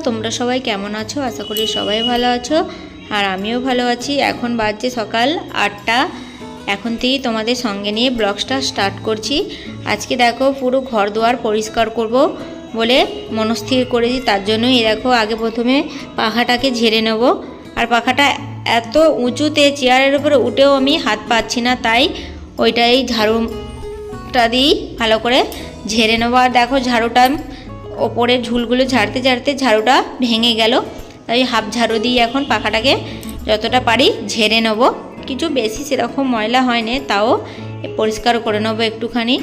তোমরা সবাই কেমন আছো? আশা করি সবাই ভালো আছো আর আমিও ভালো আছি। এখন বাজছে সকাল 8টা। এখন থেকেই তোমাদের সঙ্গে নিয়ে ব্লগটা স্টার্ট করছি। আজকে দেখো পুরো ঘর দুয়ার পরিষ্কার করব বলে মনস্থির করেছি। তার জন্যই দেখো আগে প্রথমে পাখাটাকে ঝেড়ে নেব। আর পাখাটা এত উঁচুতে চেয়ারের উপরে উঠেও আমি হাত পাচ্ছি না, তাই ওইটাই ঝাড়ুটা দিই ভালো করে ঝেড়ে নেবো। আর দেখো ঝাড়ুটা ওপরের ঝুলগুলো ঝাড়তে ঝাড়তে ঝাড়ুটা ভেঙে গেল, তাই হাফ ঝাড়ু দিয়ে এখন পাখাটাকে যতটা পারি ঝেড়ে নেব। কিছু বেশি সেরকম ময়লা হয়নি, তাও পরিষ্কার করে নেবো একটুখানি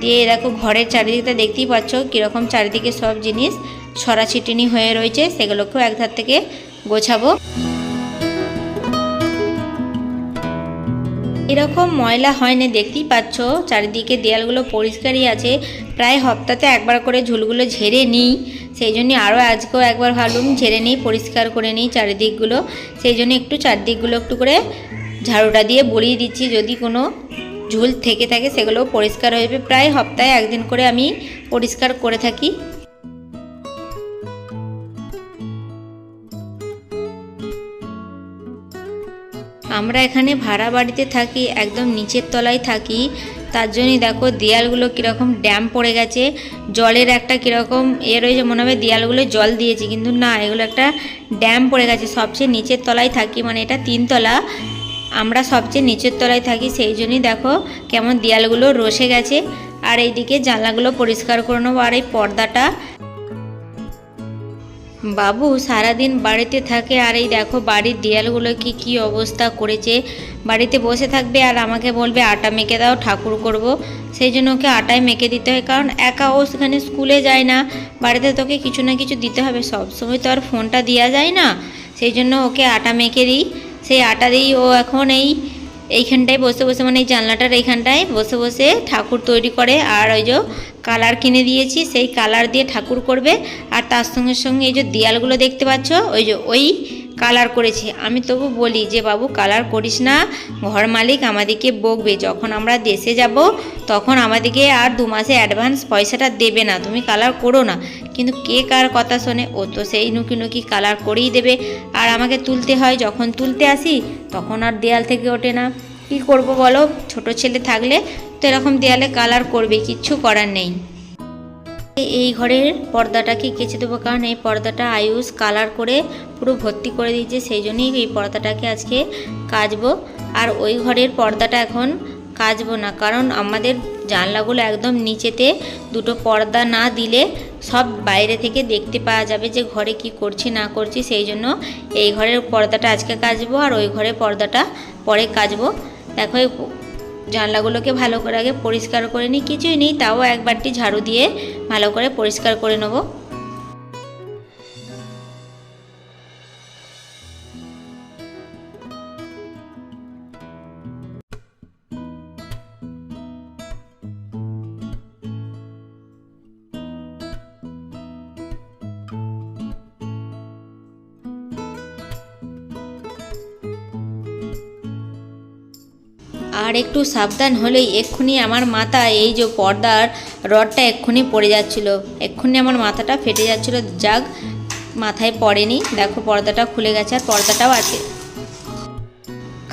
দিয়ে। দেখো ঘরের চারিদিকটা দেখতেই পাচ্ছ কীরকম চারিদিকে সব জিনিস ছড়াছিটিনি হয়ে রয়েছে, সেগুলোকেও এক ধার থেকে গোছাবো। এরকম ময়লা হয়নি, দেখতেই পাচ্ছ চারিদিকে দেয়ালগুলো পরিষ্কারই আছে। প্রায় সপ্তাহে একবার করে ঝুলগুলো ঝেড়ে নিই, সেই জন্য আরও আজকেও একবার ভাবলাম ঝেড়ে নিই, পরিষ্কার করে নিই চারিদিকগুলো। সেই জন্য একটু চারদিকগুলো একটু করে ঝাড়ুটা দিয়ে বলিয়ে দিচ্ছি, যদি কোনো ঝুল থেকে থাকে সেগুলোও পরিষ্কার হয়ে যাবে। প্রায় সপ্তাহে একদিন করে আমি পরিষ্কার করে থাকি। আমরা এখানে ভাড়া বাড়িতে থাকি, একদম নিচের তলায় থাকি। তার জন্যই দেখো দেয়ালগুলো কীরকম ড্যাম পড়ে গেছে, জলের একটা কীরকম রয়েছে, মনে হবে দেয়ালগুলো জল দিয়েছি, কিন্তু না, এগুলো একটা ড্যাম পড়ে গেছে। সবচেয়ে নিচের তলায় থাকি, মানে এটা 3 তলা, আমরা সবচেয়ে নিচের তলায় থাকি, সেই জন্যই দেখো কেমন দেয়ালগুলো রসে গেছে। আর এইদিকে জানলাগুলো পরিষ্কার করে নেবো। আর এই পর্দাটা, বাবু সারাদিন বাড়িতে থাকে আর এই দেখো বাড়ির দেয়ালগুলো কি অবস্থা করেছে। বাড়িতে বসে থাকবে আর আমাকে বলবে আটা মেখে দাও, ঠাকুর করব। সেই জন্য ওকে আটায় মেখে দিতে হয়, কারণ একা ও সেখানে স্কুলে যায় না, বাড়িতে তোকে কিছু না কিছু দিতে হবে। সব সময় তো আর ফোনটা দেওয়া যায় না, সেই জন্য ওকে আটা মেখে দিই। সেই আটা দিই ও এখন এইখানটায় বসে বসে, মানে এই জানলাটার এইখানটায় বসে বসে ঠাকুর তৈরি করে। আর ওই যে কালার কিনে দিয়েছি, সেই কালার দিয়ে ঠাকুর করবে। আর তার সঙ্গে সঙ্গে এই যে দেয়ালগুলো দেখতে পাচ্ছ, ওই কালার করেছে। আমি তবু বলি যে বাবু কালার করিস না, ঘর মালিক আমাদেরকে বকবে। যখন আমরা দেশে যাব তখন আমাদেরকে আর 2 মাসে অ্যাডভান্স পয়সাটা দেবে না, তুমি কালার করো না। কিন্তু কে কার কথা শোনে, ও তো সেই নুকি কালার করেই দেবে। আর আমাকে তুলতে হয়, যখন তুলতে আসি তখন আর দেয়াল থেকে ওঠে না। কী করব বলো, ছোট ছেলে থাকলে তো এরকম দেয়ালে কালার করবে, কিচ্ছু করার নেই। এই ঘরের পর্দাটাকে কেচে দেবো, কারণ এই পর্দাটা আয়ুষ কালার করে পুরো ভর্তি করে দিয়েছে, সেই জন্যই এই পর্দাটাকে আজকে কাচবো। আর ওই ঘরের পর্দাটা এখন কাচবো না, কারণ আমাদের জানলাগুলো একদম নিচেতে, দুটো পর্দা না দিলে সব বাইরে থেকে দেখতে পাওয়া যাবে যে ঘরে কি করছি না করছি। সেই জন্য এই ঘরের পর্দাটা আজকে কাচবো আর ওই ঘরের পর্দাটা পরে কাচবো। দেখো জানলাগুলোকে ভালো করে আগে পরিষ্কার করে নিই, কিছুই নেই তাও একবারটি ঝাড়ু দিয়ে ভালো করে পরিষ্কার করে নেব। আর একটু সাবধান হলেই এক্ষুনি আমার মাথা, এই যে পর্দার রডটা এক্ষুনি পড়ে যাচ্ছিল, এক্ষুনি আমার মাথাটা ফেটে যাচ্ছিল। যাক মাথায় পড়েনি, দেখো পর্দাটা খুলে গেছে আর পর্দাটাও আছে।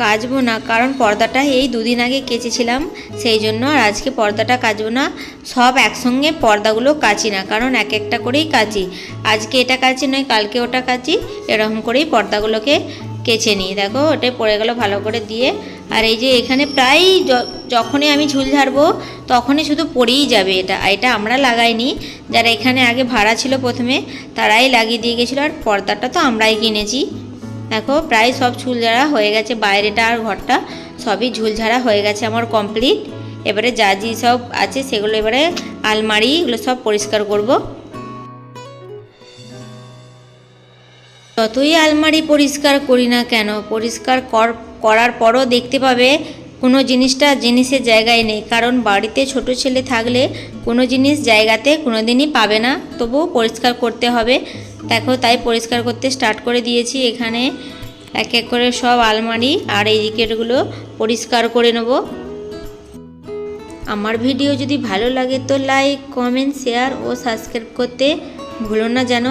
কাচবো না, কারণ পর্দাটা এই 2 দিন আগে কেচেছিলাম, সেই জন্য। আর আজকে পর্দাটা কাচবো না, সব একসঙ্গে পর্দাগুলো কাচি না, কারণ এক একটা করেই কাচি। আজকে এটা কাচি নয় কালকে ওটা কাচি, এরকম করেই পর্দাগুলোকে কেচে নিই। দেখো ওটাই পড়ে গেল ভালো করে দিয়ে। আর এই যে এখানে প্রায় যখনই আমি ঝুল ঝাড়বো তখনই শুধু পড়েই যাবে। এটা আমরা লাগাইনি, যারা এখানে আগে ভাড়া ছিল প্রথমে তারাই লাগিয়ে দিয়ে গেছিলো। আর পর্দাটা তো আমরাই কিনেছি। দেখো প্রায় সব ঝুল ঝাড়া হয়ে গেছে, বাইরেটা আর ঘরটা সবই ঝুল ঝাড়া হয়ে গেছে আমার কমপ্লিট। এবারে যা সব আছে সেগুলো, এবারে আলমারি এগুলো সব পরিষ্কার করব। যতই আলমারি পরিষ্কার করি না কেন, পরিষ্কার করার পরও দেখতে পাবে কোনো জিনিসের জায়গায় নেই, কারণ বাড়িতে ছোট ছেলে থাকলে কোনো জিনিস জায়গাতে কোনো দিনই পাবে না, তবুও পরিষ্কার করতে হবে। দেখো তাই পরিষ্কার করতে স্টার্ট করে দিয়েছি। এখানে এক এক করে সব আলমারি আর এই দিকেরগুলো পরিষ্কার করে নেব। আমার ভিডিও যদি ভালো লাগে তো লাইক, কমেন্ট, শেয়ার ও সাবস্ক্রাইব করতে ভুলো না যেন।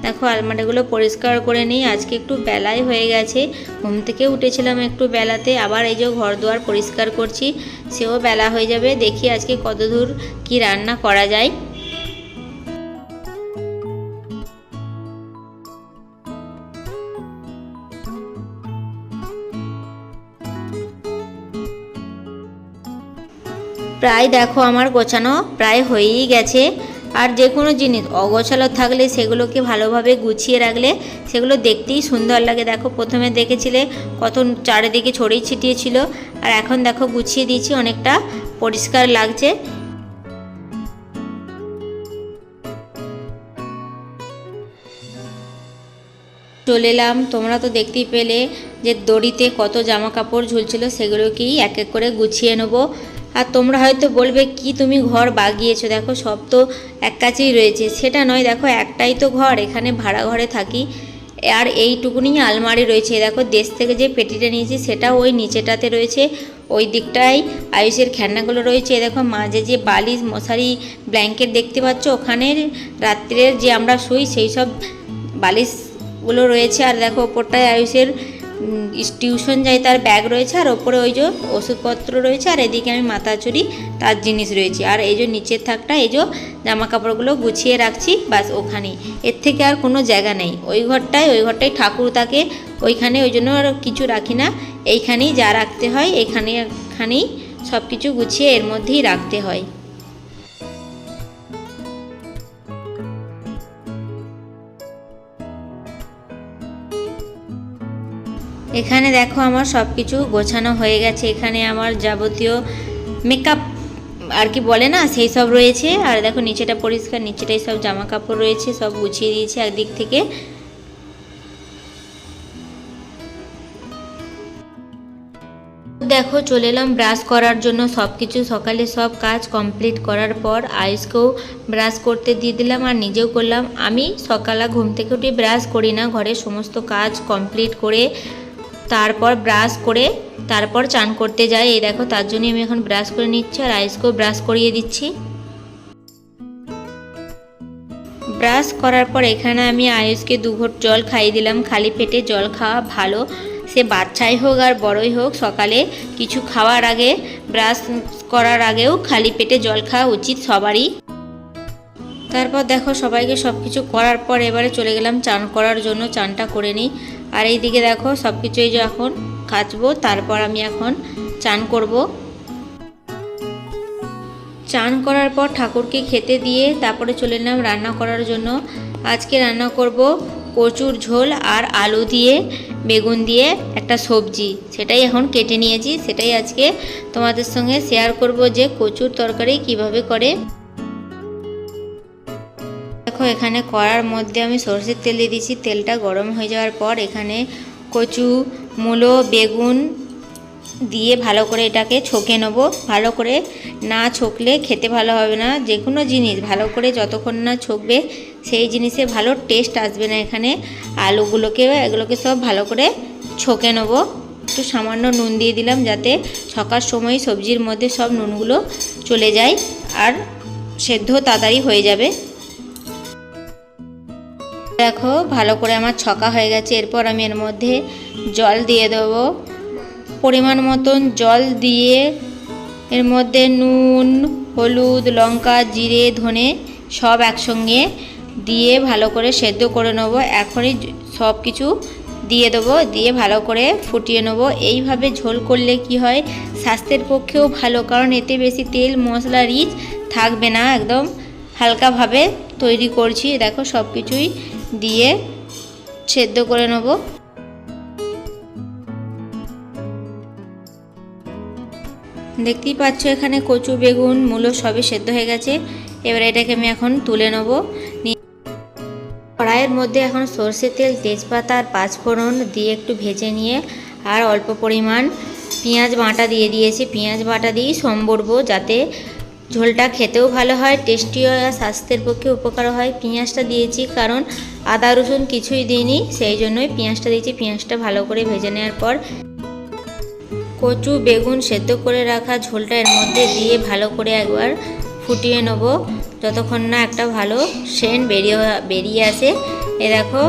দেখো আলমারিগুলো পরিষ্কার করে নিই। আজকে একটু বেলায় হয়ে গেছে, ঘুম থেকে উঠেছিলাম একটু বেলাতে, আবার এই যে ঘর দুয়ার পরিষ্কার করছি, সেও বেলা হয়ে যাবে। দেখি আজকে কত দূর কি রান্না করা যায়। প্রায় দেখো আমার গোছানো প্রায় হয়েই গেছে। আর যে কোনো জিনিস অগোছালো থাকলে সেগুলোকে ভালোভাবে গুছিয়ে রাখলে সেগুলো দেখতেই সুন্দর লাগে। দেখো প্রথমে দেখেছিলে কত চারিদিকে ছড়িয়ে ছিটিয়ে ছিল, আর এখন দেখো গুছিয়ে দিয়েছি, অনেকটা পরিষ্কার লাগছে। চলে এলাম, তোমরা তো দেখতেই পেলে যে দড়িতে কত জামা কাপড় ঝুলছিল, সেগুলোকেই এক এক করে গুছিয়ে নেবো। আর তোমরা হয়তো বলবে কি তুমি ঘর বাগিয়েছো, দেখো সব তো এক কাছেই রয়েছে। সেটা নয়, দেখো একটাই তো ঘর, এখানে ভাড়া ঘরে থাকি, আর এইটুকুনি আলমারি রয়েছে। দেখো দেশ থেকে যে পেটিটা নিয়েছি সেটা ওই নিচেটাতে রয়েছে, ওই দিকটায় আয়ুষের খেলনাগুলো রয়েছে। দেখো মাঝে যে বালিশ মশারি ব্ল্যাঙ্কেট দেখতে পাচ্ছ, ওখানে রাত্রের যে আমরা শুই সেই সব বালিশগুলো রয়েছে। আর দেখো ওপরটায় আয়ুষের টিউশন যাই তার ব্যাগ রয়েছে, আর ওপরে ওই যে ওষুধপত্র রয়েছে, আর এদিকে আমি মাথা চুরি তার জিনিস রয়েছে। আর এই যে নিচের থাকটা এই যে জামা কাপড়গুলো গুছিয়ে রাখছি, বাস ওখানেই, এর থেকে আর কোনো জায়গা নেই। ওই ঘরটাই ঠাকুর থাকে, ওইখানে, ওই জন্য আর কিছু রাখি না। এইখানেই যা রাখতে হয় এখানেই সব কিছু গুছিয়ে এর মধ্যেই রাখতে হয়। এখানে দেখো আমার সব কিছু গোছানো হয়ে গেছে। এখানে আমার যাবতীয় মেকআপ আর কি বলে না, সেই সব রয়েছে। আর দেখো নিচেটা পরিষ্কার, নিচেটাই সব জামা কাপড় রয়েছে, সব গুছিয়ে দিয়েছি একদিক থেকে। দেখো চলে এলাম ব্রাশ করার জন্য। সব কিছু সকালে সব কাজ কমপ্লিট করার পর আয়ুষকেও ব্রাশ করতে দিয়ে দিলাম, আর নিজেও করলাম। আমি সকালে ঘুম থেকে উঠে ব্রাশ করি না, ঘরের সমস্ত কাজ কমপ্লিট করে তারপর ব্রাশ করে তারপর চান করতে যাই। এই দেখো তার জন্য আমি এখন ব্রাশ করে নিচ্ছি, আর আয়ুষকেও ব্রাশ করিয়ে দিচ্ছি। ব্রাশ করার পর এখানে আমি আয়ুষকে 2 ঘট জল খাইয়ে দিলাম। খালি পেটে জল খাওয়া ভালো, সে বাচ্চাই হোক আর বড়ই হোক, সকালে কিছু খাওয়ার আগে, ব্রাশ করার আগেও খালি পেটে জল খাওয়া উচিত সবারই। তারপর দেখো সবাইকে সব কিছু করার পর এবারে চলে গেলাম চান করার জন্য, চানটা করে নিই। আর এই দিকে দেখো সব কিছু এই যে এখন কাচবো, তারপর আমি এখন চান করব। চান করার পর ঠাকুরকে খেতে দিয়ে তারপরে চলে এলাম রান্না করার জন্য। আজকে রান্না করব কচুর ঝোল আর আলু দিয়ে বেগুন দিয়ে একটা সবজি, সেটাই এখন কেটে নিয়েছি, সেটাই আজকে তোমাদের সঙ্গে শেয়ার করব যে কচুর তরকারি কিভাবে করে। দেখো এখানে কড়ার মধ্যে আমি সরষের তেল দিয়ে দিয়েছি। তেলটা গরম হয়ে যাওয়ার পর এখানে কচু, মূলো, বেগুন দিয়ে ভালো করে এটাকে ছকে নেবো। ভালো করে না ছকলে খেতে ভালো হবে না। যে কোনো জিনিস ভালো করে যতক্ষণ না ছকবে সেই জিনিসে ভালো টেস্ট আসবে না। এখানে এগুলোকে সব ভালো করে ছকে নেবো। একটু সামান্য নুন দিয়ে দিলাম, যাতে ছকার সময় সবজির মধ্যে সব নুনগুলো চলে যায় আর সেদ্ধ তাড়াতাড়ি হয়ে যাবে। দেখো ভালো করে আমার ছকা হয়ে গেছে। এরপর আমি এর মধ্যে জল দিয়ে দেবো, পরিমাণ মতন জল দিয়ে এর মধ্যে নুন, হলুদ, লঙ্কা, জিরে, ধনে সব একসঙ্গে দিয়ে ভালো করে সেদ্ধ করে নেব। এখনই সব কিছু দিয়ে দেবো, দিয়ে ভালো করে ফুটিয়ে নেব। এইভাবে ঝোল করলে কি হয়, স্বাস্থ্যের পক্ষেও ভালো, কারণ এতে বেশি তেল মশলা রিচ থাকবে না, একদম হালকাভাবে তৈরি করছি। দেখো সব কিছুই দিয়ে সেদ্ধ করে নেব। দেখতেই পাচ্ছ এখানে কচু, বেগুন, মূলো সবই সেদ্ধ হয়ে গেছে। এবার এটাকে আমি এখন তুলে নেব। কড়াইয়ের মধ্যে এখন সরষের তেল, তেজপাতা আর পাঁচফোড়ন দিয়ে একটু ভেজে নিয়ে আর অল্প পরিমাণ পেঁয়াজ বাটা দিয়ে দিয়েছি। পেঁয়াজ বাটা দিয়েই সম্বরবো, যাতে ঝোলটা খেতেও ভালো হয়, টেস্টি হয় আর স্বাস্থ্যের পক্ষে উপকার হয়। পেঁয়াজটা দিয়েছি কারণ আদা রসুন কিছুই দিইনি, সেই জন্যই পেঁয়াজটা দিয়েছি। পেঁয়াজটা ভালো করে ভেজে নেওয়ার পর কচু, বেগুন সেদ্ধ করে রাখা ঝোলটা এর মধ্যে দিয়ে ভালো করে একবার ফুটিয়ে নেব, যতক্ষণ না একটা ভালো সেন্ট বেরিয়ে আসে এ দেখো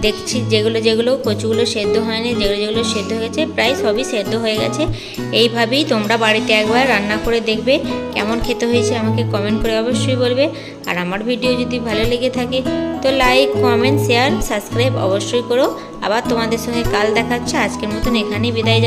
দেখছি যেগুলো কচুগুলো সেদ্ধ হয়নি, যেগুলো সেদ্ধ হয়ে গেছে প্রায় সবই সেদ্ধ হয়ে গেছে। এইভাবেই তোমরা বাড়িতে একবার রান্না করে দেখবে, কেমন খেতে হয়েছে আমাকে কমেন্ট করে অবশ্যই বলবে। আর আমার ভিডিও যদি ভালো লেগে থাকে তো লাইক, কমেন্ট, শেয়ার, সাবস্ক্রাইব অবশ্যই করো। আবার তোমাদের সঙ্গে কাল দেখা হচ্ছে। আজকের মতন এখানেই বিদায়।